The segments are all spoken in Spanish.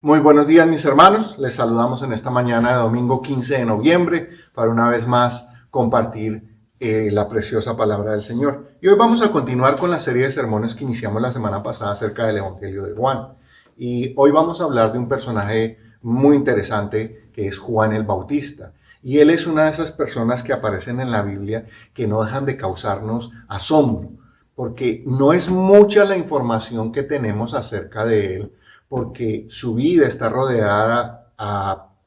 Muy buenos días, mis hermanos. Les saludamos en esta mañana de domingo 15 de noviembre para una vez más compartir la preciosa palabra del Señor. Y hoy vamos a continuar con la serie de sermones que iniciamos la semana pasada acerca del Evangelio de Juan. Y hoy vamos a hablar de un personaje muy interesante que es Juan el Bautista. Y él es una de esas personas que aparecen en la Biblia que no dejan de causarnos asombro, porque no es mucha la información que tenemos acerca de él, porque su vida está rodeada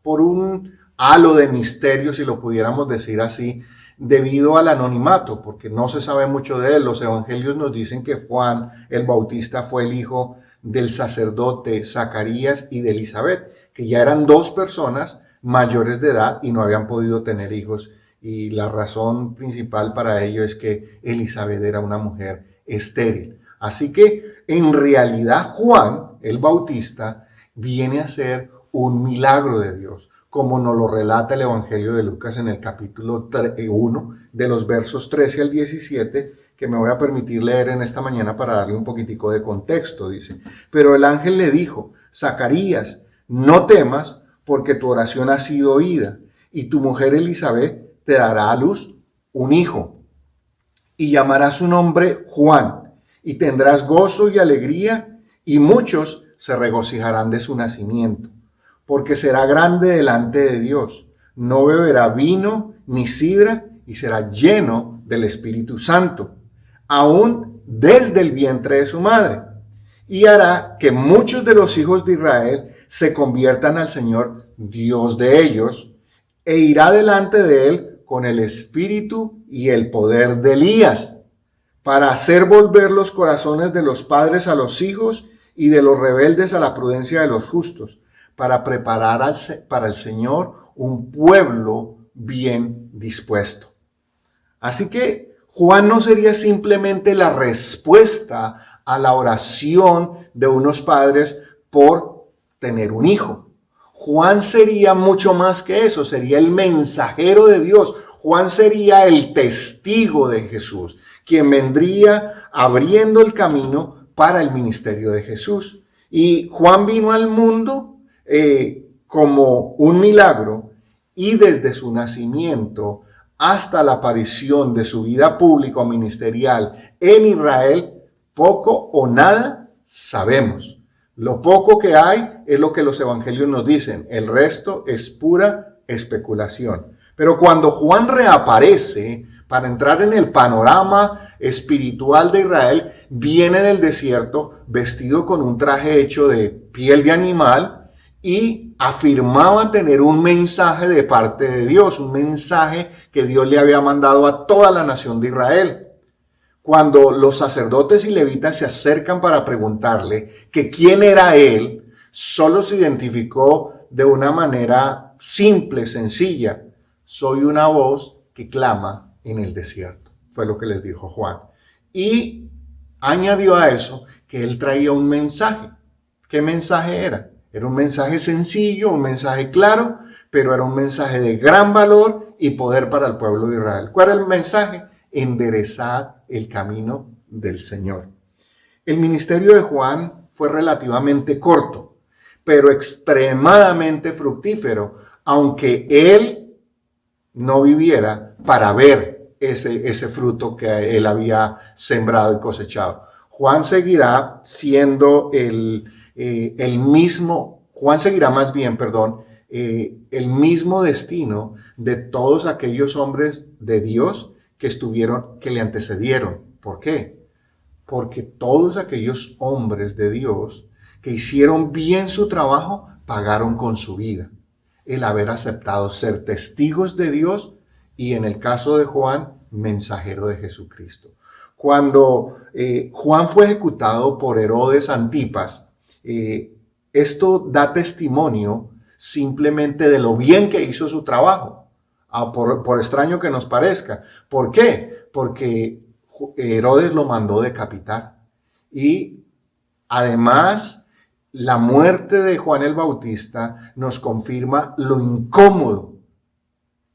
por un halo de misterio, si lo pudiéramos decir así, debido al anonimato, porque no se sabe mucho de él. Los evangelios nos dicen que Juan el Bautista fue el hijo del sacerdote Zacarías y de Elizabeth, que ya eran dos personas mayores de edad y no habían podido tener hijos. Y la razón principal para ello es que Elizabeth era una mujer estéril. Así que en realidad Juan el Bautista viene a ser un milagro de Dios, como nos lo relata el Evangelio de Lucas en el capítulo 1, de los versos 13 al 17, que me voy a permitir leer en esta mañana para darle un poquitico de contexto. Dice: pero el ángel le dijo: Zacarías, no temas, porque tu oración ha sido oída, y tu mujer Elizabeth te dará a luz un hijo, y llamarás su nombre Juan, y tendrás gozo y alegría, y muchos se regocijarán de su nacimiento, porque será grande delante de Dios. No beberá vino ni sidra, y será lleno del Espíritu Santo, aún desde el vientre de su madre. Y hará que muchos de los hijos de Israel se conviertan al Señor, Dios de ellos, e irá delante de él con el espíritu y el poder de Elías, para hacer volver los corazones de los padres a los hijos y de los rebeldes a la prudencia de los justos, para preparar para el Señor un pueblo bien dispuesto. Así que Juan no sería simplemente la respuesta a la oración de unos padres por tener un hijo. Juan sería mucho más que eso, sería el mensajero de Dios. Juan sería el testigo de Jesús, quien vendría abriendo el camino para el ministerio de Jesús. Y Juan vino al mundo como un milagro, y desde su nacimiento hasta la aparición de su vida pública o ministerial en Israel, poco o nada sabemos. Lo poco que hay es lo que los evangelios nos dicen. El resto es pura especulación. Pero cuando Juan reaparece para entrar en el panorama espiritual de Israel, viene del desierto vestido con un traje hecho de piel de animal y afirmaba tener un mensaje de parte de Dios, un mensaje que Dios le había mandado a toda la nación de Israel. Cuando los sacerdotes y levitas se acercan para preguntarle que quién era él, solo se identificó de una manera simple, sencilla: soy una voz que clama en el desierto. Fue lo que les dijo Juan. Y añadió a eso que él traía un mensaje. ¿Qué mensaje era? Era un mensaje sencillo, un mensaje claro, pero era un mensaje de gran valor y poder para el pueblo de Israel. ¿Cuál era el mensaje? Enderezad el camino del Señor. El ministerio de Juan fue relativamente corto, pero extremadamente fructífero, aunque él no viviera para ver ese fruto que él había sembrado y cosechado. Juan seguirá siendo Juan seguirá más bien, el mismo destino de todos aquellos hombres de Dios que le antecedieron. ¿Por qué? Porque todos aquellos hombres de Dios que hicieron bien su trabajo pagaron con su vida el haber aceptado ser testigos de Dios y, en el caso de Juan, mensajero de Jesucristo. Cuando Juan fue ejecutado por Herodes Antipas, esto da testimonio simplemente de lo bien que hizo su trabajo, por extraño que nos parezca. ¿Por qué? Porque Herodes lo mandó decapitar. Y además, la muerte de Juan el Bautista nos confirma lo incómodo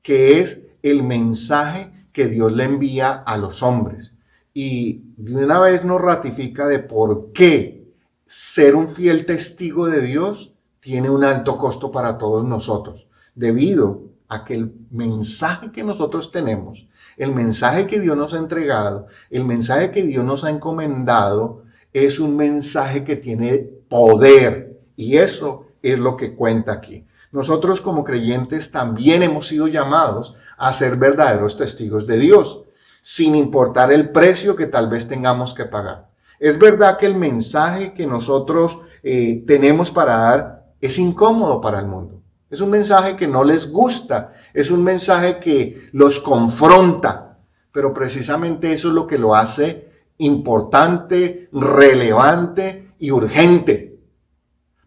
que es el mensaje que Dios le envía a los hombres. Y de una vez nos ratifica de por qué ser un fiel testigo de Dios tiene un alto costo para todos nosotros, debido a que el mensaje que nosotros tenemos, el mensaje que Dios nos ha entregado, el mensaje que Dios nos ha encomendado, es un mensaje que tiene poder, y eso es lo que cuenta aquí. Nosotros como creyentes también hemos sido llamados a ser verdaderos testigos de Dios, sin importar el precio que tal vez tengamos que pagar. Es verdad que el mensaje que nosotros tenemos para dar es incómodo para el mundo. Es un mensaje que no les gusta, es un mensaje que los confronta, pero precisamente eso es lo que lo hace importante, relevante y urgente.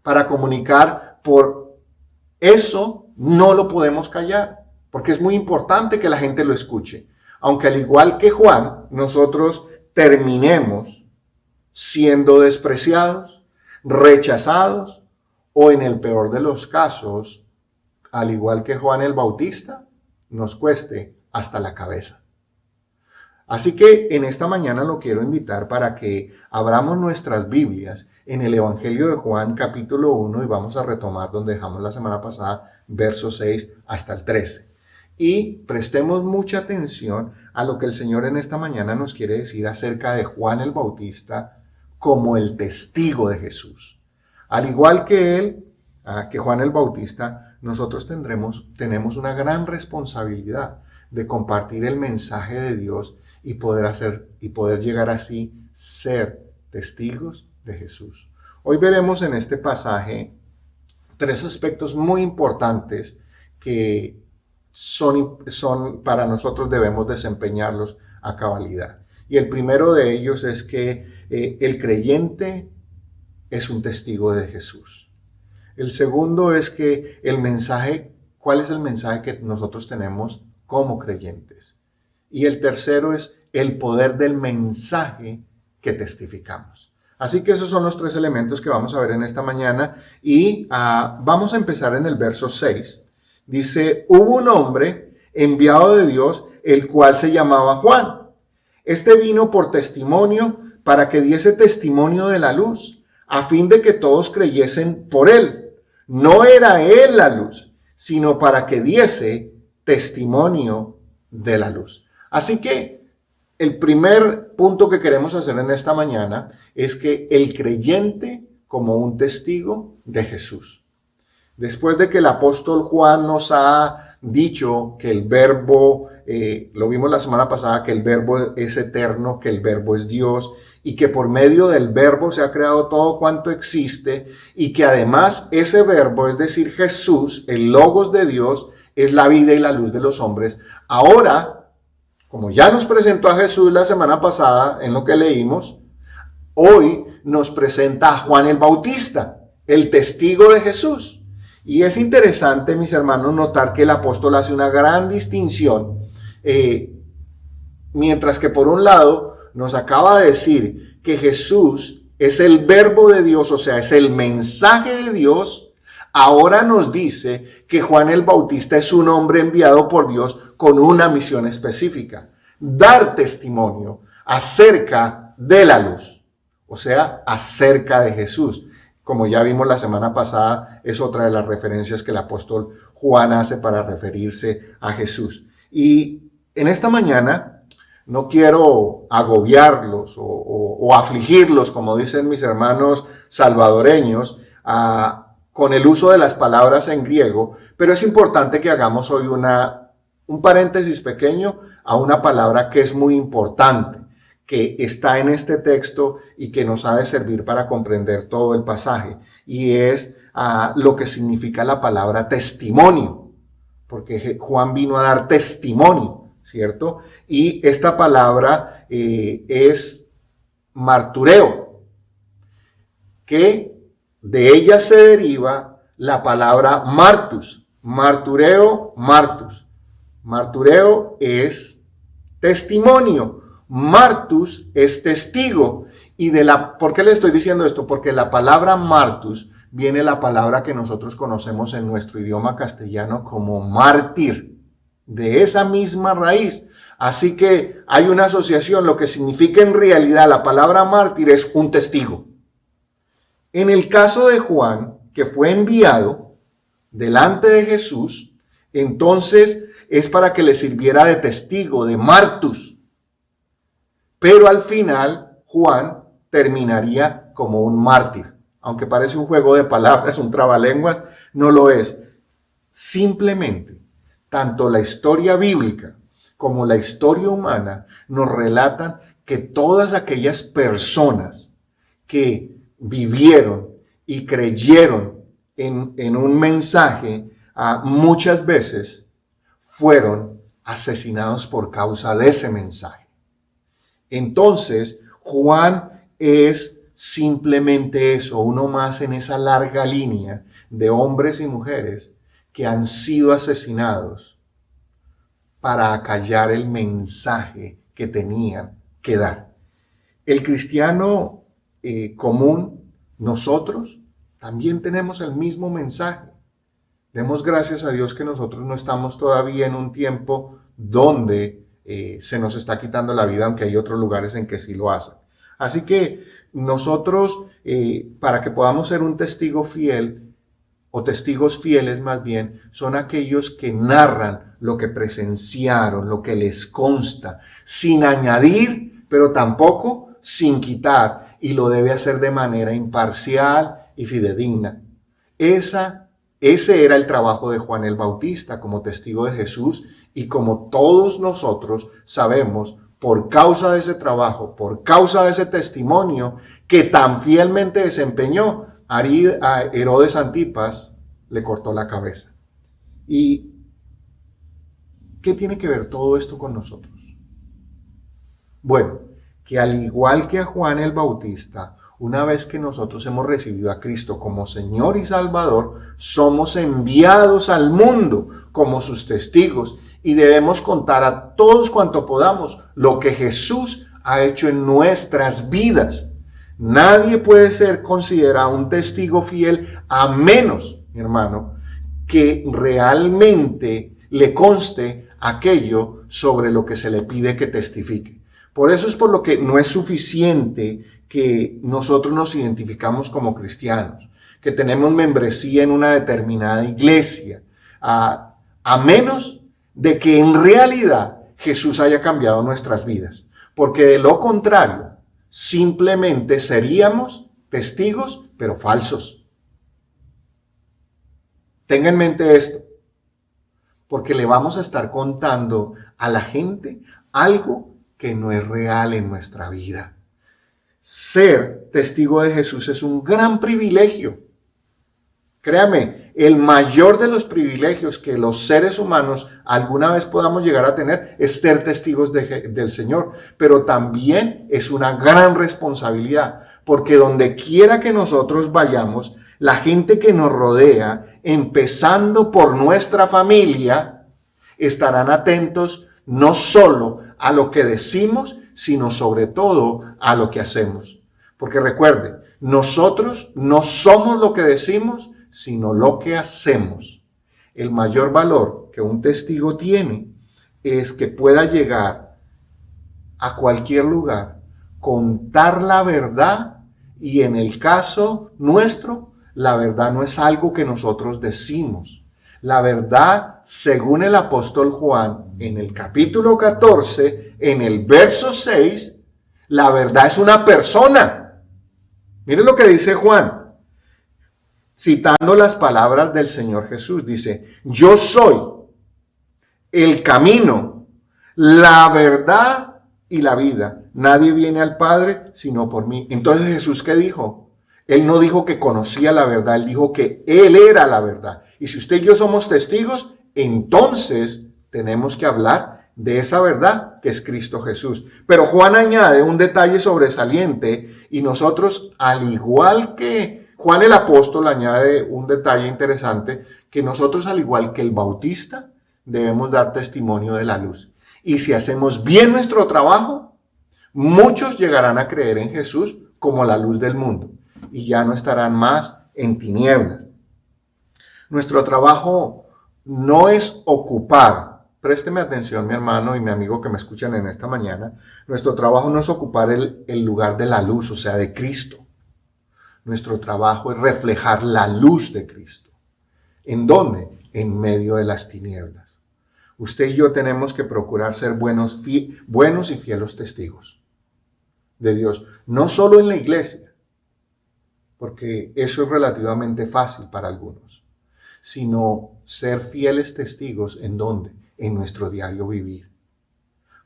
Para comunicar, por eso no lo podemos callar, porque es muy importante que la gente lo escuche. Aunque al igual que Juan, nosotros terminemos siendo despreciados, rechazados o en el peor de los casos, al igual que Juan el Bautista, nos cueste hasta la cabeza. Así que en esta mañana lo quiero invitar para que abramos nuestras Biblias en el Evangelio de Juan capítulo 1 y vamos a retomar donde dejamos la semana pasada, versos 6 hasta el 13. Y prestemos mucha atención a lo que el Señor en esta mañana nos quiere decir acerca de Juan el Bautista como el testigo de Jesús. Al igual que él, que Juan el Bautista, nosotros tenemos una gran responsabilidad de compartir el mensaje de Dios y poder llegar así ser testigos de Jesús. Hoy veremos en este pasaje 3 aspectos muy importantes que son para nosotros, debemos desempeñarlos a cabalidad. Y el primero de ellos es que el creyente es un testigo de Jesús. El segundo es que ¿cuál es el mensaje que nosotros tenemos como creyentes? Y el tercero es el poder del mensaje que testificamos. Así que esos son los 3 elementos que vamos a ver en esta mañana y vamos a empezar en el verso 6. Dice, hubo un hombre enviado de Dios, el cual se llamaba Juan. Este vino por testimonio para que diese testimonio de la luz, a fin de que todos creyesen por él. No era él la luz, sino para que diese testimonio de la luz. Así que el primer punto que queremos hacer en esta mañana es que el creyente como un testigo de Jesús. Después de que el apóstol Juan nos ha dicho que el verbo, lo vimos la semana pasada, que el verbo es eterno, que el verbo es Dios y que por medio del verbo se ha creado todo cuanto existe y que además ese verbo, es decir, Jesús, el logos de Dios, es la vida y la luz de los hombres. Ahora, como ya nos presentó a Jesús la semana pasada en lo que leímos, hoy nos presenta a Juan el Bautista, el testigo de Jesús. Y es interesante, mis hermanos, notar que el apóstol hace una gran distinción, mientras que por un lado nos acaba de decir que Jesús es el verbo de Dios, o sea, es el mensaje de Dios, ahora nos dice que Juan el Bautista es un hombre enviado por Dios con una misión específica, dar testimonio acerca de la luz, o sea, acerca de Jesús. Como ya vimos la semana pasada, es otra de las referencias que el apóstol Juan hace para referirse a Jesús. Y en esta mañana no quiero agobiarlos o afligirlos, como dicen mis hermanos salvadoreños, con el uso de las palabras en griego, pero es importante que hagamos hoy un paréntesis pequeño a una palabra que es muy importante, que está en este texto y que nos ha de servir para comprender todo el pasaje, y es lo que significa la palabra testimonio, porque Juan vino a dar testimonio, ¿cierto? Y esta palabra es martureo, que de ella se deriva la palabra martus, martureo, martus. Martureo es testimonio. Martus es testigo. ¿Por qué le estoy diciendo esto? Porque la palabra martus viene la palabra que nosotros conocemos en nuestro idioma castellano como mártir, de esa misma raíz. Así que hay una asociación, lo que significa en realidad la palabra mártir es un testigo. En el caso de Juan, que fue enviado delante de Jesús, entonces es para que le sirviera de testigo, de Martus. Pero al final Juan terminaría como un mártir. Aunque parece un juego de palabras, un trabalenguas, no lo es. Simplemente, tanto la historia bíblica como la historia humana nos relatan que todas aquellas personas que vivieron y creyeron en un mensaje, muchas veces fueron asesinados por causa de ese mensaje. Entonces, Juan es simplemente eso, uno más en esa larga línea de hombres y mujeres que han sido asesinados para acallar el mensaje que tenían que dar. El cristiano común, nosotros, también tenemos el mismo mensaje. Demos gracias a Dios que nosotros no estamos todavía en un tiempo donde se nos está quitando la vida, aunque hay otros lugares en que sí lo hacen. Así que nosotros, para que podamos ser un testigo fiel, o testigos fieles más bien, son aquellos que narran lo que presenciaron, lo que les consta, sin añadir, pero tampoco sin quitar, y lo debe hacer de manera imparcial y fidedigna. Ese era el trabajo de Juan el Bautista como testigo de Jesús, y como todos nosotros sabemos, por causa de ese trabajo, por causa de ese testimonio que tan fielmente desempeñó, a Herodes Antipas le cortó la cabeza. ¿Y qué tiene que ver todo esto con nosotros? Bueno, que al igual que a Juan el Bautista, una vez que nosotros hemos recibido a Cristo como Señor y Salvador, somos enviados al mundo como sus testigos y debemos contar a todos cuanto podamos lo que Jesús ha hecho en nuestras vidas. Nadie puede ser considerado un testigo fiel a menos, mi hermano, que realmente le conste aquello sobre lo que se le pide que testifique. Por eso es por lo que no es suficiente que nosotros nos identificamos como cristianos, que tenemos membresía en una determinada iglesia, a menos de que en realidad Jesús haya cambiado nuestras vidas. Porque de lo contrario, simplemente seríamos testigos, pero falsos. Tenga en mente esto, porque le vamos a estar contando a la gente algo que no es real en nuestra vida. Ser testigo de Jesús es un gran privilegio. Créame, el mayor de los privilegios que los seres humanos alguna vez podamos llegar a tener es ser testigos del Señor, pero también es una gran responsabilidad, porque donde quiera que nosotros vayamos, la gente que nos rodea, empezando por nuestra familia, estarán atentos no solo a lo que decimos, sino sobre todo a lo que hacemos. Porque recuerde, nosotros no somos lo que decimos, sino lo que hacemos. El mayor valor que un testigo tiene es que pueda llegar a cualquier lugar, contar la verdad, y en el caso nuestro, la verdad no es algo que nosotros decimos. La verdad, según el apóstol Juan, en el capítulo 14, en el verso 6, la verdad es una persona. Miren lo que dice Juan, citando las palabras del Señor Jesús. Dice, yo soy el camino, la verdad y la vida. Nadie viene al Padre sino por mí. Entonces Jesús, ¿qué dijo? Él no dijo que conocía la verdad, él dijo que él era la verdad. Y si usted y yo somos testigos, entonces tenemos que hablar de esa verdad que es Cristo Jesús. Pero Juan añade un detalle sobresaliente, y nosotros, al igual que Juan el apóstol, añade un detalle interesante, que nosotros, al igual que el Bautista, debemos dar testimonio de la luz. Y si hacemos bien nuestro trabajo, muchos llegarán a creer en Jesús como la luz del mundo, y ya no estarán más en tinieblas. Nuestro trabajo no es ocupar, présteme atención mi hermano y mi amigo que me escuchan en esta mañana, nuestro trabajo no es ocupar el lugar de la luz, o sea, de Cristo. Nuestro trabajo es reflejar la luz de Cristo. ¿En dónde? En medio de las tinieblas. Usted y yo tenemos que procurar ser buenos y fieles testigos de Dios. No solo en la iglesia, porque eso es relativamente fácil para algunos, sino ser fieles testigos ¿en dónde? En nuestro diario vivir,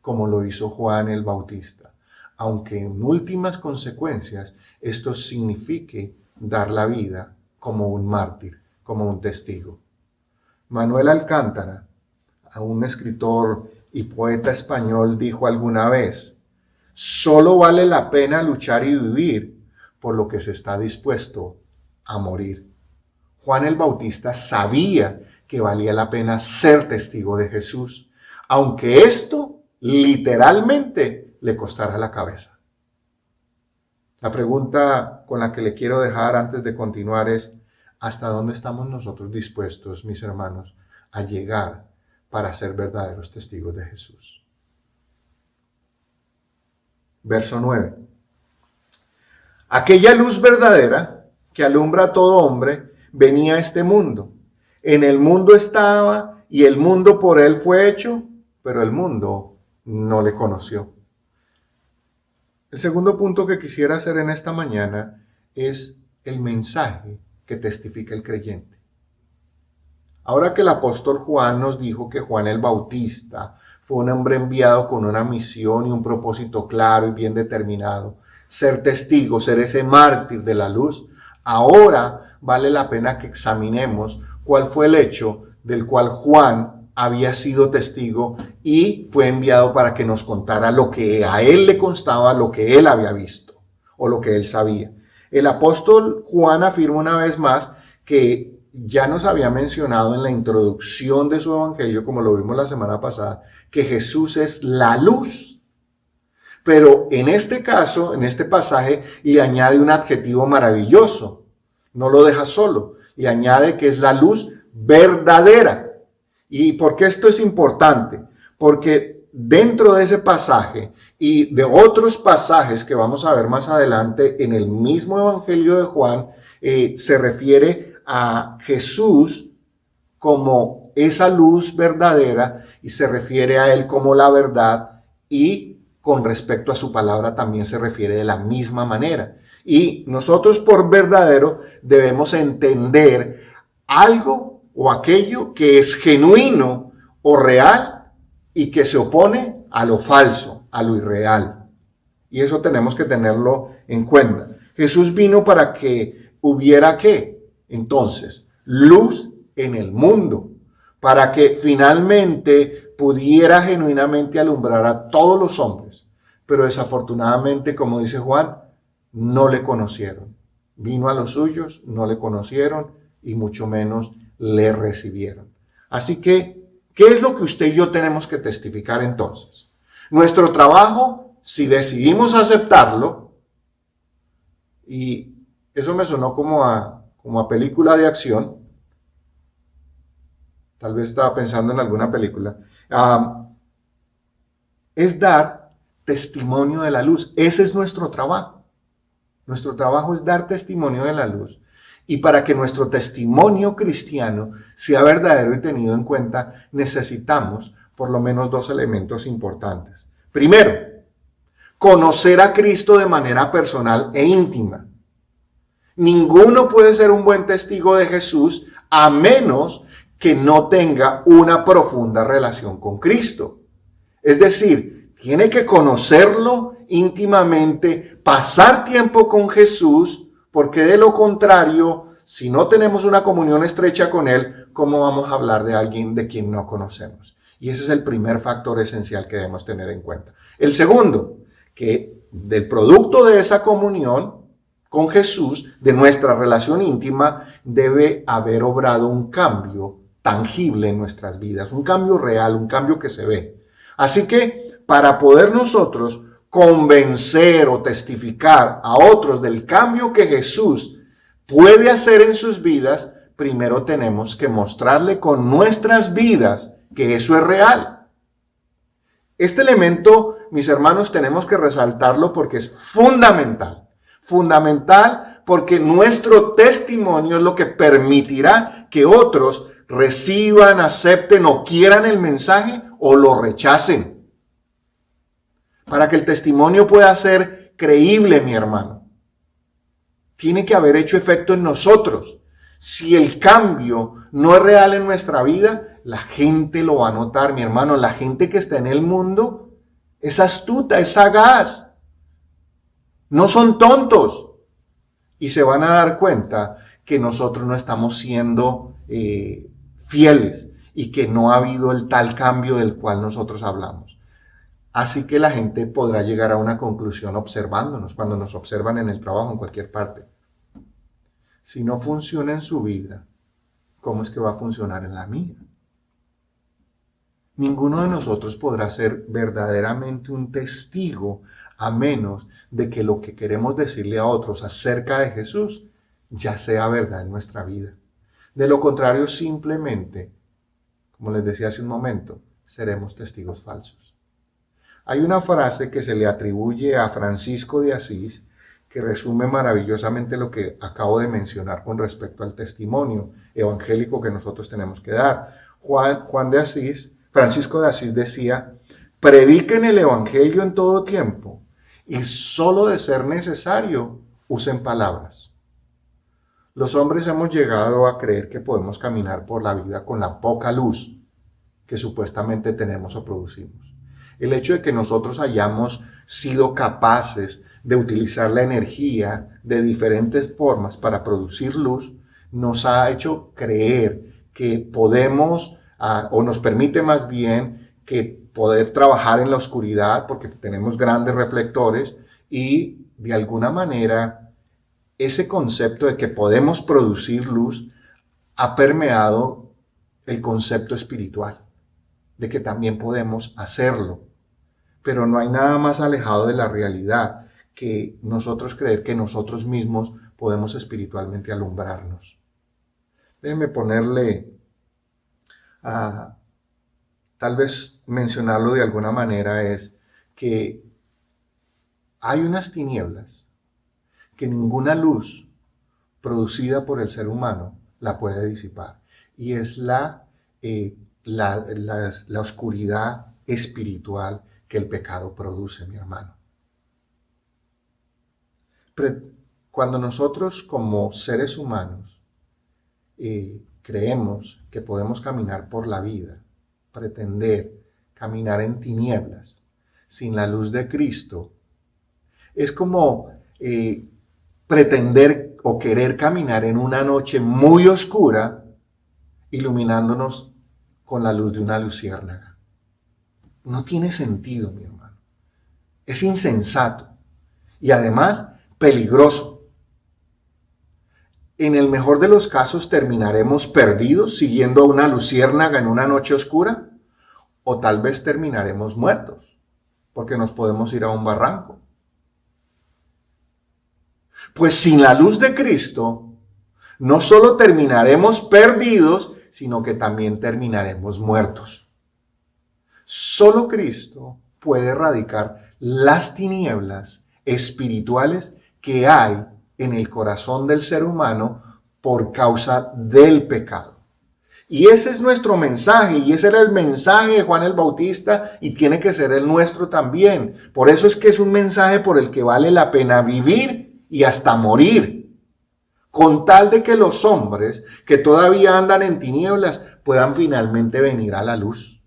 como lo hizo Juan el Bautista, aunque en últimas consecuencias esto signifique dar la vida como un mártir, como un testigo. Manuel Alcántara, un escritor y poeta español, dijo alguna vez: solo vale la pena luchar y vivir por lo que se está dispuesto a morir. Juan el Bautista sabía que valía la pena ser testigo de Jesús, aunque esto literalmente le costara la cabeza. La pregunta con la que le quiero dejar antes de continuar es: ¿hasta dónde estamos nosotros dispuestos, mis hermanos, a llegar para ser verdaderos testigos de Jesús? Verso 9. Aquella luz verdadera que alumbra a todo hombre venía a este mundo. En el mundo estaba y el mundo por él fue hecho, pero el mundo no le conoció. El segundo punto que quisiera hacer en esta mañana es el mensaje que testifica el creyente. Ahora que el apóstol Juan nos dijo que Juan el Bautista fue un hombre enviado con una misión y un propósito claro y bien determinado, ser testigo, ser ese mártir de la luz, ahora vale la pena que examinemos cuál fue el hecho del cual Juan había sido testigo y fue enviado para que nos contara lo que a él le constaba, lo que él había visto o lo que él sabía. El apóstol Juan afirma una vez más que ya nos había mencionado en la introducción de su evangelio, como lo vimos la semana pasada, que Jesús es la luz. Pero en este caso, en este pasaje, le añade un adjetivo maravilloso. No lo deja solo. Le añade que es la luz verdadera. ¿Y por qué esto es importante? Porque dentro de ese pasaje y de otros pasajes que vamos a ver más adelante en el mismo evangelio de Juan, se refiere a Jesús como esa luz verdadera y se refiere a él como la verdad, y con respecto a su palabra también se refiere de la misma manera. Y nosotros por verdadero debemos entender algo o aquello que es genuino o real y que se opone a lo falso, a lo irreal. Y eso tenemos que tenerlo en cuenta. Jesús vino para que hubiera ¿qué? Entonces, luz en el mundo, para que finalmente pudiera genuinamente alumbrar a todos los hombres. Pero desafortunadamente, como dice Juan, no le conocieron. Vino a los suyos, no le conocieron y mucho menos le recibieron. Así que, ¿qué es lo que usted y yo tenemos que testificar entonces? Nuestro trabajo, si decidimos aceptarlo, y eso me sonó como a película de acción, tal vez estaba pensando en alguna película, es dar testimonio de la luz. Ese es nuestro trabajo. Nuestro trabajo es dar testimonio de la luz. Y para que nuestro testimonio cristiano sea verdadero y tenido en cuenta, necesitamos por lo menos dos elementos importantes. Primero, conocer a Cristo de manera personal e íntima. Ninguno puede ser un buen testigo de Jesús a menos que no tenga una profunda relación con Cristo. Es decir, tiene que conocerlo íntimamente, pasar tiempo con Jesús, porque de lo contrario, si no tenemos una comunión estrecha con Él, ¿cómo vamos a hablar de alguien de quien no conocemos? Y ese es el primer factor esencial que debemos tener en cuenta. El segundo, que del producto de esa comunión con Jesús, de nuestra relación íntima, debe haber obrado un cambio tangible en nuestras vidas, un cambio real, un cambio que se ve. Así que para poder nosotros convencer o testificar a otros del cambio que Jesús puede hacer en sus vidas, primero tenemos que mostrarle con nuestras vidas que eso es real. Este elemento, mis hermanos, tenemos que resaltarlo porque es fundamental. Fundamental porque nuestro testimonio es lo que permitirá que otros reciban, acepten o quieran el mensaje o lo rechacen. Para que el testimonio pueda ser creíble, mi hermano, tiene que haber hecho efecto en nosotros. Si el cambio no es real en nuestra vida, la gente lo va a notar, mi hermano. La gente que está en el mundo es astuta, es sagaz. No son tontos. Y se van a dar cuenta que nosotros no estamos siendo fieles y que no ha habido el tal cambio del cual nosotros hablamos. Así que la gente podrá llegar a una conclusión observándonos, cuando nos observan en el trabajo, en cualquier parte. Si no funciona en su vida, ¿cómo es que va a funcionar en la mía? Ninguno de nosotros podrá ser verdaderamente un testigo a menos de que lo que queremos decirle a otros acerca de Jesús ya sea verdad en nuestra vida. De lo contrario, simplemente, como les decía hace un momento, seremos testigos falsos. Hay una frase que se le atribuye a Francisco de Asís que resume maravillosamente lo que acabo de mencionar con respecto al testimonio evangélico que nosotros tenemos que dar. Francisco de Asís decía: prediquen el evangelio en todo tiempo y solo de ser necesario usen palabras. Los hombres hemos llegado a creer que podemos caminar por la vida con la poca luz que supuestamente tenemos o producimos. El hecho de que nosotros hayamos sido capaces de utilizar la energía de diferentes formas para producir luz nos ha hecho creer que podemos, o nos permite más bien, que poder trabajar en la oscuridad porque tenemos grandes reflectores y de alguna manera ese concepto de que podemos producir luz ha permeado el concepto espiritual, de que también podemos hacerlo. Pero no hay nada más alejado de la realidad que nosotros creer que nosotros mismos podemos espiritualmente alumbrarnos. Déjenme ponerle, tal vez mencionarlo de alguna manera, es que hay unas tinieblas que ninguna luz producida por el ser humano la puede disipar. Y es la oscuridad espiritual que el pecado produce, mi hermano. Cuando nosotros como seres humanos creemos que podemos caminar por la vida, pretender caminar en tinieblas, sin la luz de Cristo, es como pretender o querer caminar en una noche muy oscura, iluminándonos con la luz de una luciérnaga. No tiene sentido, mi hermano. Es insensato y además peligroso. En el mejor de los casos terminaremos perdidos siguiendo a una luciérnaga en una noche oscura, o tal vez terminaremos muertos porque nos podemos ir a un barranco. Pues sin la luz de Cristo, no solo terminaremos perdidos, sino que también terminaremos muertos. Solo Cristo puede erradicar las tinieblas espirituales que hay en el corazón del ser humano por causa del pecado. Y ese es nuestro mensaje, y ese era el mensaje de Juan el Bautista, y tiene que ser el nuestro también. Por eso es que es un mensaje por el que vale la pena vivir y hasta morir, con tal de que los hombres que todavía andan en tinieblas puedan finalmente venir a la luz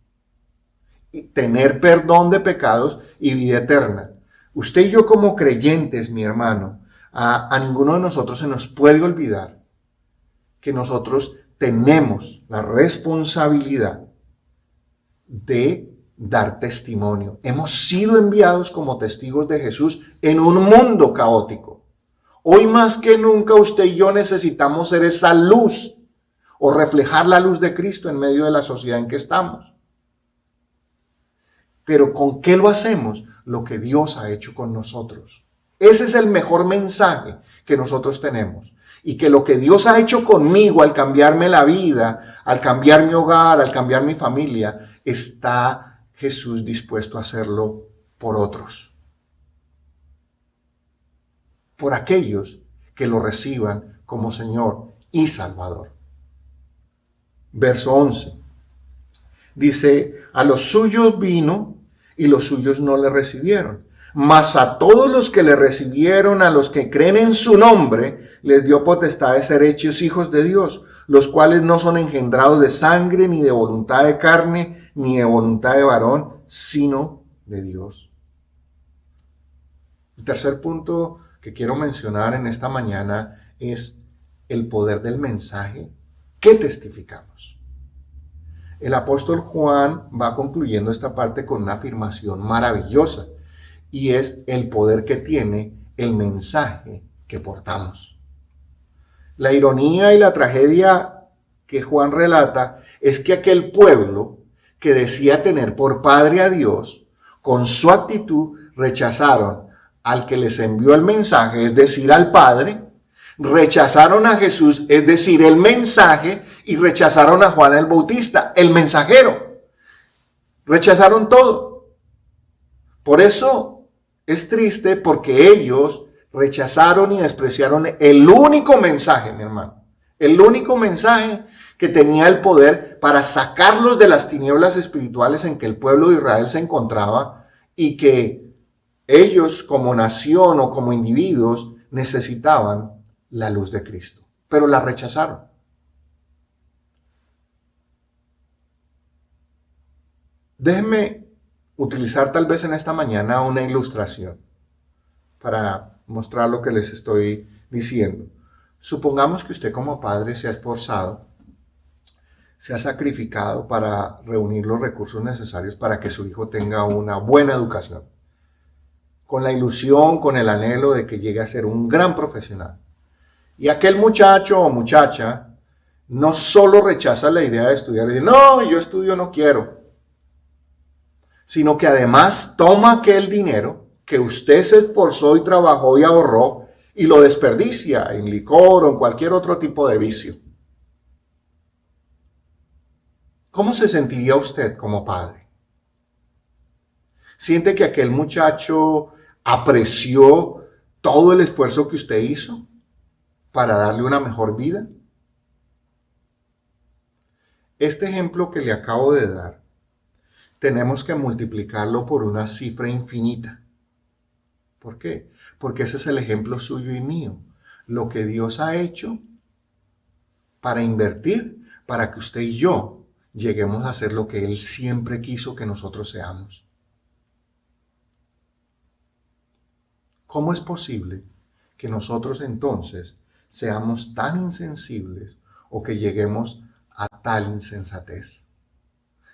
y tener perdón de pecados y vida eterna. Usted y yo como creyentes, mi hermano, a ninguno de nosotros se nos puede olvidar que nosotros tenemos la responsabilidad de dar testimonio. Hemos sido enviados como testigos de Jesús en un mundo caótico. Hoy más que nunca usted y yo necesitamos ser esa luz o reflejar la luz de Cristo en medio de la sociedad en que estamos. Pero ¿con qué lo hacemos? Lo que Dios ha hecho con nosotros. Ese es el mejor mensaje que nosotros tenemos. Y que lo que Dios ha hecho conmigo al cambiarme la vida, al cambiar mi hogar, al cambiar mi familia, está Jesús dispuesto a hacerlo por otros. Por aquellos que lo reciban como Señor y Salvador. Verso 11. Dice, a los suyos vino y los suyos no le recibieron. Mas a todos los que le recibieron, a los que creen en su nombre, les dio potestad de ser hechos hijos de Dios, los cuales no son engendrados de sangre, ni de voluntad de carne, ni de voluntad de varón, sino de Dios. El tercer punto que quiero mencionar en esta mañana es el poder del mensaje que testificamos. El apóstol Juan va concluyendo esta parte con una afirmación maravillosa, y es el poder que tiene el mensaje que portamos. La ironía y la tragedia que Juan relata es que aquel pueblo que decía tener por padre a Dios, con su actitud rechazaron al que les envió el mensaje, es decir, al Padre, rechazaron a Jesús, es decir, el mensaje, y rechazaron a Juan el Bautista, el mensajero. Rechazaron todo. Por eso es triste, porque ellos rechazaron y despreciaron el único mensaje, mi hermano. El único mensaje que tenía el poder para sacarlos de las tinieblas espirituales en que el pueblo de Israel se encontraba, y que ellos como nación o como individuos necesitaban la luz de Cristo. Pero la rechazaron. Déjenme utilizar tal vez en esta mañana una ilustración para mostrar lo que les estoy diciendo. Supongamos que usted como padre se ha esforzado, se ha sacrificado para reunir los recursos necesarios para que su hijo tenga una buena educación, con la ilusión, con el anhelo de que llegue a ser un gran profesional. Y aquel muchacho o muchacha no solo rechaza la idea de estudiar y dice, no, yo estudio, no quiero, sino que además toma aquel dinero que usted se esforzó y trabajó y ahorró y lo desperdicia en licor o en cualquier otro tipo de vicio. ¿Cómo se sentiría usted como padre? ¿Siente que aquel muchacho apreció todo el esfuerzo que usted hizo para darle una mejor vida? Este ejemplo que le acabo de dar, tenemos que multiplicarlo por una cifra infinita. ¿Por qué? Porque ese es el ejemplo suyo y mío. Lo que Dios ha hecho para invertir, para que usted y yo lleguemos a ser lo que Él siempre quiso que nosotros seamos. ¿Cómo es posible que nosotros entonces seamos tan insensibles o que lleguemos a tal insensatez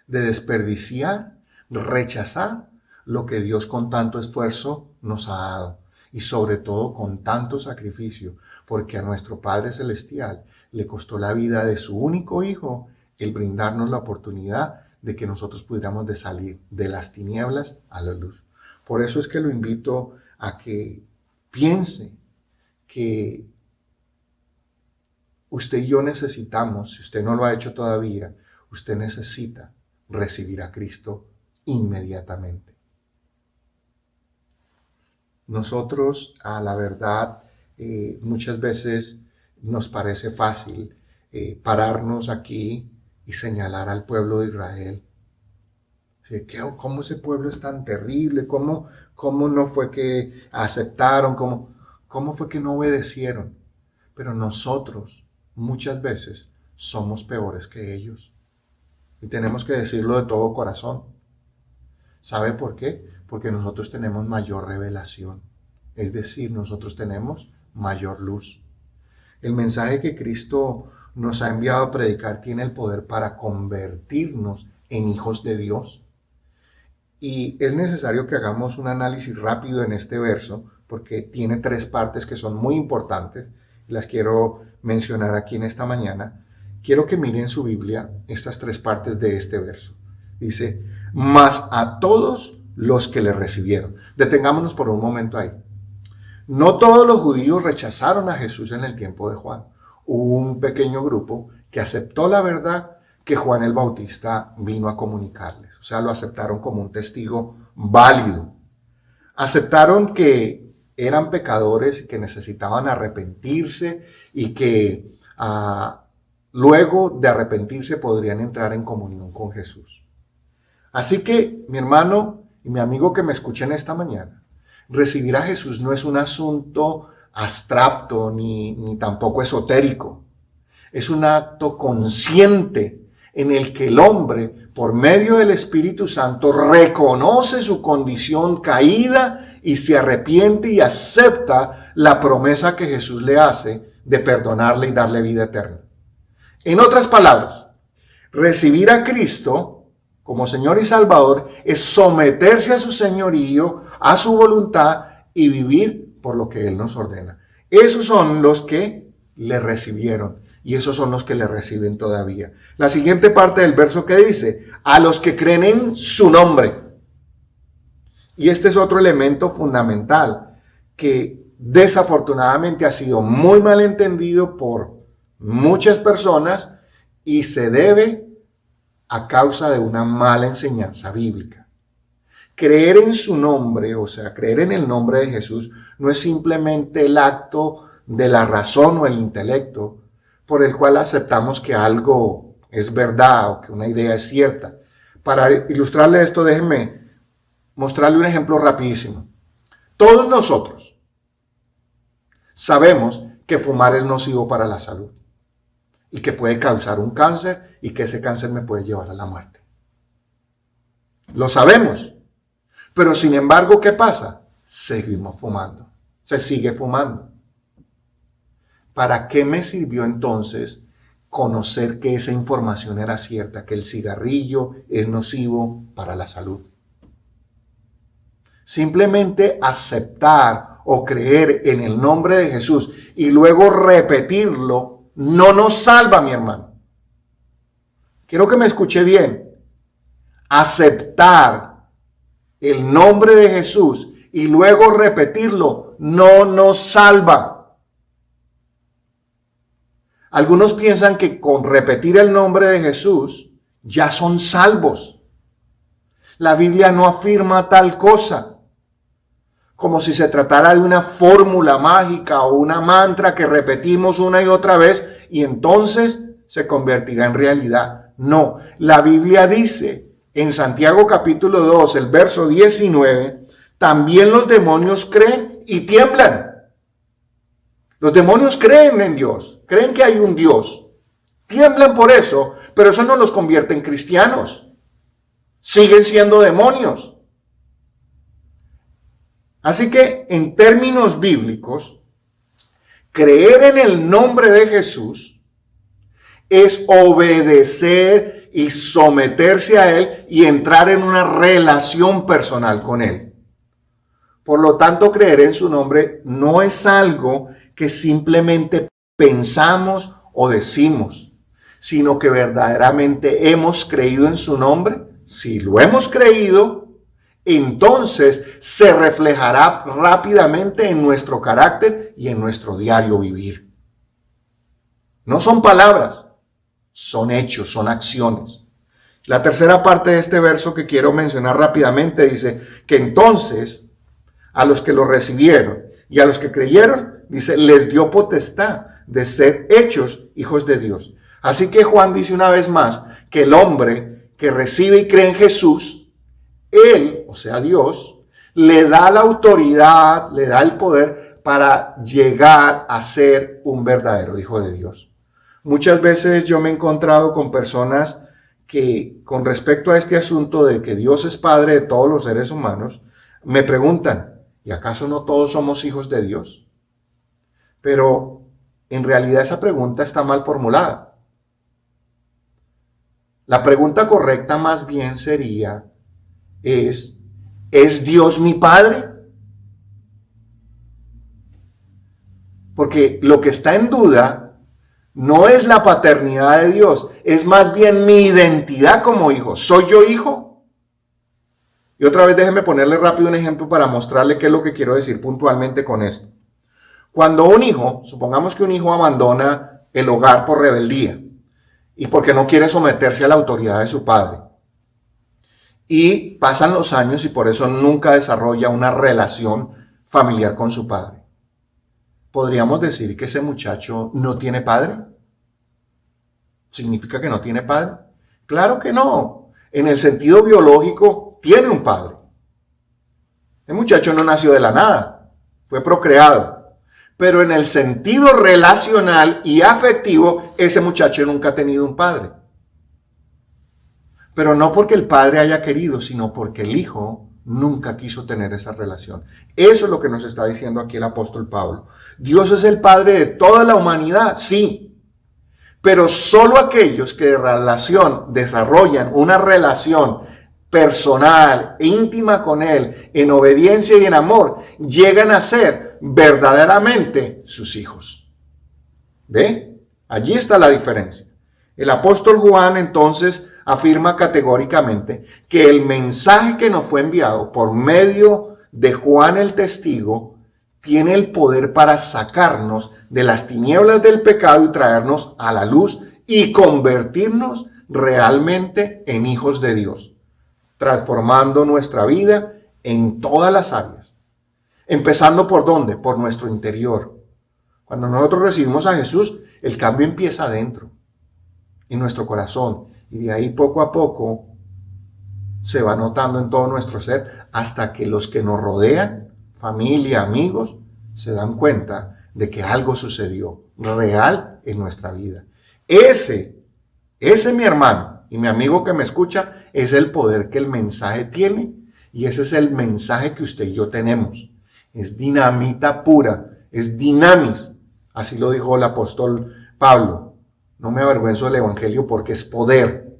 de desperdiciar, rechazar lo que Dios con tanto esfuerzo nos ha dado y sobre todo con tanto sacrificio, porque a nuestro Padre Celestial le costó la vida de su único Hijo el brindarnos la oportunidad de que nosotros pudiéramos de salir de las tinieblas a la luz? Por eso es que lo invito a que piense que usted y yo necesitamos, si usted no lo ha hecho todavía, usted necesita recibir a Cristo inmediatamente. Nosotros, a la verdad, muchas veces nos parece fácil pararnos aquí y señalar al pueblo de Israel. ¿Cómo ese pueblo es tan terrible? ¿Cómo no fue que aceptaron? ¿Cómo fue que no obedecieron? Pero nosotros muchas veces somos peores que ellos. Y tenemos que decirlo de todo corazón. ¿Sabe por qué? Porque nosotros tenemos mayor revelación. Es decir, nosotros tenemos mayor luz. El mensaje que Cristo nos ha enviado a predicar tiene el poder para convertirnos en hijos de Dios. Y es necesario que hagamos un análisis rápido en este verso, porque tiene 3 partes que son muy importantes. Las quiero mencionar aquí en esta mañana. Quiero que miren su Biblia estas 3 partes de este verso. Dice, mas a todos los que le recibieron. Detengámonos por un momento ahí. No todos los judíos rechazaron a Jesús en el tiempo de Juan. Hubo un pequeño grupo que aceptó la verdad que Juan el Bautista vino a comunicarles. O sea, lo aceptaron como un testigo válido. Aceptaron que eran pecadores, que necesitaban arrepentirse y que luego de arrepentirse podrían entrar en comunión con Jesús. Así que, mi hermano y mi amigo que me escuchen esta mañana, recibir a Jesús no es un asunto abstracto ni tampoco esotérico. Es un acto consciente en el que el hombre, por medio del Espíritu Santo, reconoce su condición caída y se arrepiente y acepta la promesa que Jesús le hace de perdonarle y darle vida eterna. En otras palabras, recibir a Cristo como Señor y Salvador es someterse a su señorío, a su voluntad y vivir por lo que Él nos ordena. Esos son los que le recibieron. Y esos son los que le reciben todavía. La siguiente parte del verso que dice, a los que creen en su nombre. Y este es otro elemento fundamental que desafortunadamente ha sido muy mal entendido por muchas personas y se debe a causa de una mala enseñanza bíblica. Creer en su nombre, o sea, creer en el nombre de Jesús, no es simplemente el acto de la razón o el intelecto, por el cual aceptamos que algo es verdad o que una idea es cierta. Para ilustrarle esto, déjenme mostrarle un ejemplo rapidísimo. Todos nosotros sabemos que fumar es nocivo para la salud y que puede causar un cáncer y que ese cáncer me puede llevar a la muerte. Lo sabemos, pero sin embargo, ¿qué pasa? Seguimos fumando, se sigue fumando. ¿Para qué me sirvió entonces conocer que esa información era cierta, que el cigarrillo es nocivo para la salud? Simplemente aceptar o creer en el nombre de Jesús y luego repetirlo no nos salva, mi hermano. Quiero que me escuche bien. Aceptar el nombre de Jesús y luego repetirlo no nos salva. Algunos piensan que con repetir el nombre de Jesús ya son salvos. La Biblia no afirma tal cosa, como si se tratara de una fórmula mágica o una mantra que repetimos una y otra vez y entonces se convertirá en realidad. No, la Biblia dice en Santiago capítulo 2, el verso 19, también los demonios creen y tiemblan. Los demonios creen en Dios, creen que hay un Dios, tiemblan por eso, pero eso no los convierte en cristianos. Siguen siendo demonios. Así que, en términos bíblicos, creer en el nombre de Jesús es obedecer y someterse a Él y entrar en una relación personal con Él. Por lo tanto, creer en su nombre no es algo que simplemente pensamos o decimos, sino que verdaderamente hemos creído en su nombre. Si lo hemos creído, entonces se reflejará rápidamente en nuestro carácter y en nuestro diario vivir. No son palabras, son hechos, son acciones. La tercera parte de este verso que quiero mencionar rápidamente dice que entonces a los que lo recibieron y a los que creyeron, dice, les dio potestad de ser hechos hijos de Dios. Así que Juan dice una vez más que el hombre que recibe y cree en Jesús, Él, o sea Dios, le da la autoridad, le da el poder para llegar a ser un verdadero hijo de Dios. Muchas veces yo me he encontrado con personas que con respecto a este asunto de que Dios es Padre de todos los seres humanos, me preguntan, ¿y acaso no todos somos hijos de Dios? Pero en realidad esa pregunta está mal formulada. La pregunta correcta más bien sería, ¿es Dios mi Padre? Porque lo que está en duda no es la paternidad de Dios, es más bien mi identidad como hijo. ¿Soy yo hijo? Y otra vez déjeme ponerle rápido un ejemplo para mostrarle qué es lo que quiero decir puntualmente con esto. Cuando un hijo, supongamos que un hijo abandona el hogar por rebeldía y porque no quiere someterse a la autoridad de su padre, y pasan los años y por eso nunca desarrolla una relación familiar con su padre. ¿Podríamos decir que ese muchacho no tiene padre? ¿Significa que no tiene padre? Claro que no. En el sentido biológico, tiene un padre. El muchacho no nació de la nada, fue procreado. Pero en el sentido relacional y afectivo, ese muchacho nunca ha tenido un padre. Pero no porque el padre haya querido, sino porque el hijo nunca quiso tener esa relación. Eso es lo que nos está diciendo aquí el apóstol Pablo. Dios es el padre de toda la humanidad, sí. Pero solo aquellos que de relación desarrollan una relación personal, íntima con Él, en obediencia y en amor, llegan a ser verdaderamente sus hijos. ¿Ve? Allí está la diferencia. El apóstol Juan entonces afirma categóricamente que el mensaje que nos fue enviado por medio de Juan el testigo tiene el poder para sacarnos de las tinieblas del pecado y traernos a la luz y convertirnos realmente en hijos de Dios, transformando nuestra vida en todas las áreas. Empezando ¿por dónde? Por nuestro interior. Cuando nosotros recibimos a Jesús, el cambio empieza adentro, en nuestro corazón. Y de ahí poco a poco se va notando en todo nuestro ser hasta que los que nos rodean, familia, amigos, se dan cuenta de que algo sucedió real en nuestra vida. Ese mi hermano y mi amigo que me escucha es el poder que el mensaje tiene y ese es el mensaje que usted y yo tenemos. Es dinamita pura, es dinamis. Así lo dijo el apóstol Pablo. No me avergüenzo del evangelio porque es poder.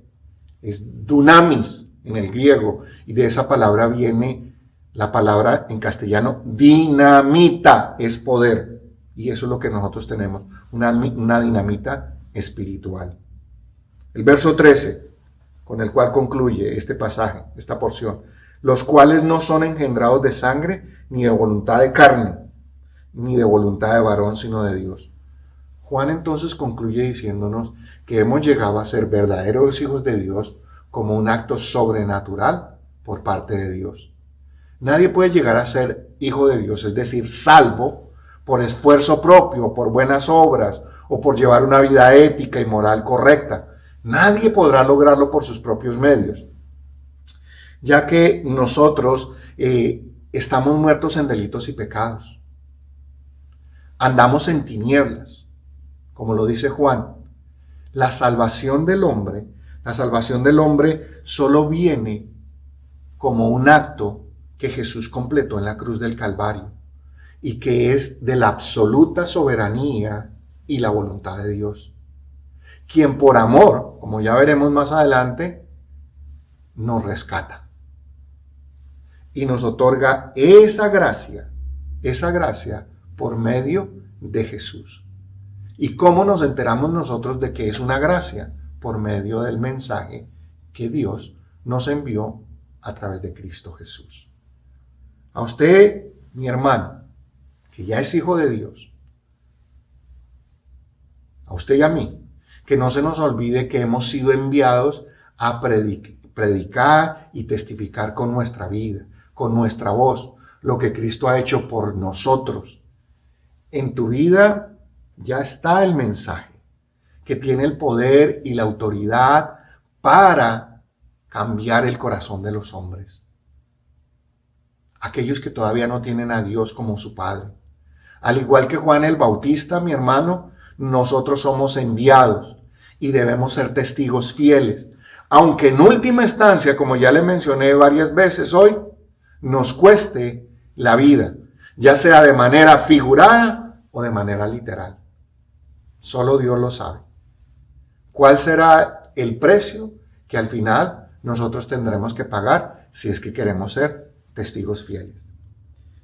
Es dunamis en el griego. Y de esa palabra viene la palabra en castellano dinamita. Es poder. Y eso es lo que nosotros tenemos. Una dinamita espiritual. El verso 13, con el cual concluye este pasaje, esta porción. Los cuales no son engendrados de sangre, ni de voluntad de carne, ni de voluntad de varón, sino de Dios. Juan entonces concluye diciéndonos que hemos llegado a ser verdaderos hijos de Dios como un acto sobrenatural por parte de Dios. Nadie puede llegar a ser hijo de Dios, es decir, salvo por esfuerzo propio, por buenas obras o por llevar una vida ética y moral correcta. Nadie podrá lograrlo por sus propios medios, ya que nosotros estamos muertos en delitos y pecados. Andamos en tinieblas. Como lo dice Juan, la salvación del hombre solo viene como un acto que Jesús completó en la cruz del Calvario y que es de la absoluta soberanía y la voluntad de Dios, quien por amor, como ya veremos más adelante, nos rescata y nos otorga esa gracia por medio de Jesús. ¿Y cómo nos enteramos nosotros de que es una gracia? Por medio del mensaje que Dios nos envió a través de Cristo Jesús. A usted, mi hermano, que ya es hijo de Dios, a usted y a mí, que no se nos olvide que hemos sido enviados a predicar y testificar con nuestra vida, con nuestra voz, lo que Cristo ha hecho por nosotros. En tu vida ya está el mensaje que tiene el poder y la autoridad para cambiar el corazón de los hombres. Aquellos que todavía no tienen a Dios como su Padre. Al igual que Juan el Bautista, mi hermano, nosotros somos enviados y debemos ser testigos fieles. Aunque en última instancia, como ya le mencioné varias veces hoy, nos cueste la vida, ya sea de manera figurada o de manera literal. Solo Dios lo sabe. ¿Cuál será el precio que al final nosotros tendremos que pagar si es que queremos ser testigos fieles?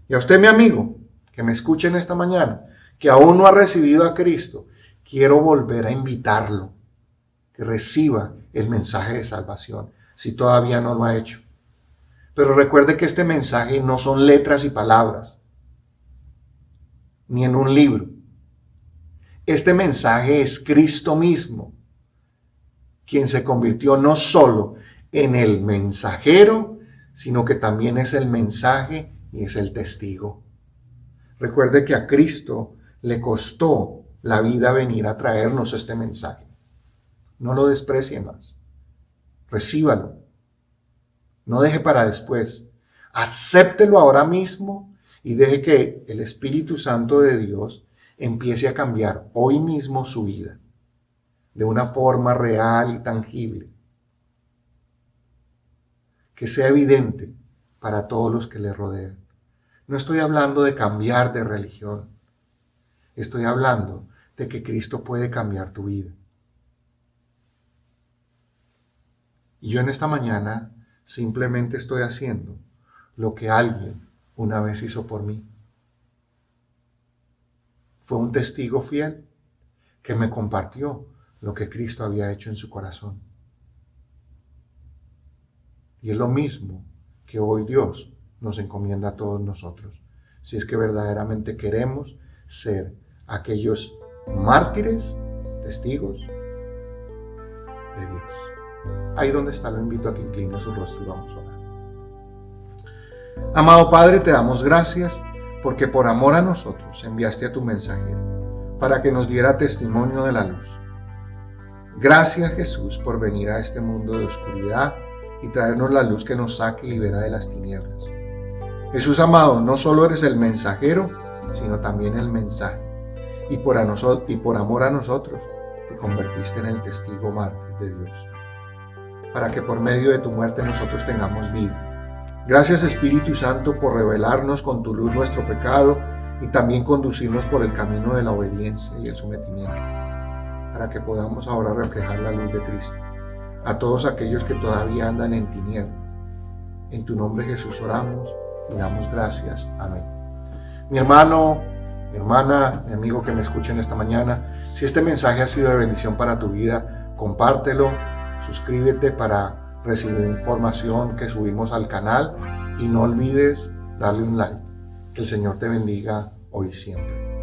Y a usted, mi amigo, que me escuche en esta mañana, que aún no ha recibido a Cristo, quiero volver a invitarlo, que reciba el mensaje de salvación, si todavía no lo ha hecho. Pero recuerde que este mensaje no son letras y palabras, ni en un libro. Este mensaje es Cristo mismo, quien se convirtió no solo en el mensajero, sino que también es el mensaje y es el testigo. Recuerde que a Cristo le costó la vida venir a traernos este mensaje. No lo desprecie más. Recíbalo. No deje para después. Acéptelo ahora mismo y deje que el Espíritu Santo de Dios empiece a cambiar hoy mismo su vida de una forma real y tangible. Que sea evidente para todos los que le rodean. No estoy hablando de cambiar de religión. Estoy hablando de que Cristo puede cambiar tu vida. Y yo en esta mañana simplemente estoy haciendo lo que alguien una vez hizo por mí. Fue un testigo fiel que me compartió lo que Cristo había hecho en su corazón. Y es lo mismo que hoy Dios nos encomienda a todos nosotros. Si es que verdaderamente queremos ser aquellos mártires, testigos de Dios. Ahí donde está, lo invito a que incline su rostro y vamos a orar. Amado Padre, te damos gracias porque por amor a nosotros enviaste a tu mensajero para que nos diera testimonio de la luz. Gracias, Jesús, por venir a este mundo de oscuridad y traernos la luz que nos saque y libera de las tinieblas. Jesús amado, no solo eres el mensajero, sino también el mensaje. Y por amor a nosotros, te convertiste en el testigo mártir de Dios, para que por medio de tu muerte nosotros tengamos vida. Gracias, Espíritu Santo, por revelarnos con tu luz nuestro pecado y también conducirnos por el camino de la obediencia y el sometimiento, para que podamos ahora reflejar la luz de Cristo a todos aquellos que todavía andan en tinieblas. En tu nombre, Jesús, oramos y damos gracias. Amén. Mi hermano, mi hermana, mi amigo que me escuchen esta mañana, si este mensaje ha sido de bendición para tu vida, compártelo, suscríbete para recibir información que subimos al canal y no olvides darle un like. Que el Señor te bendiga hoy y siempre.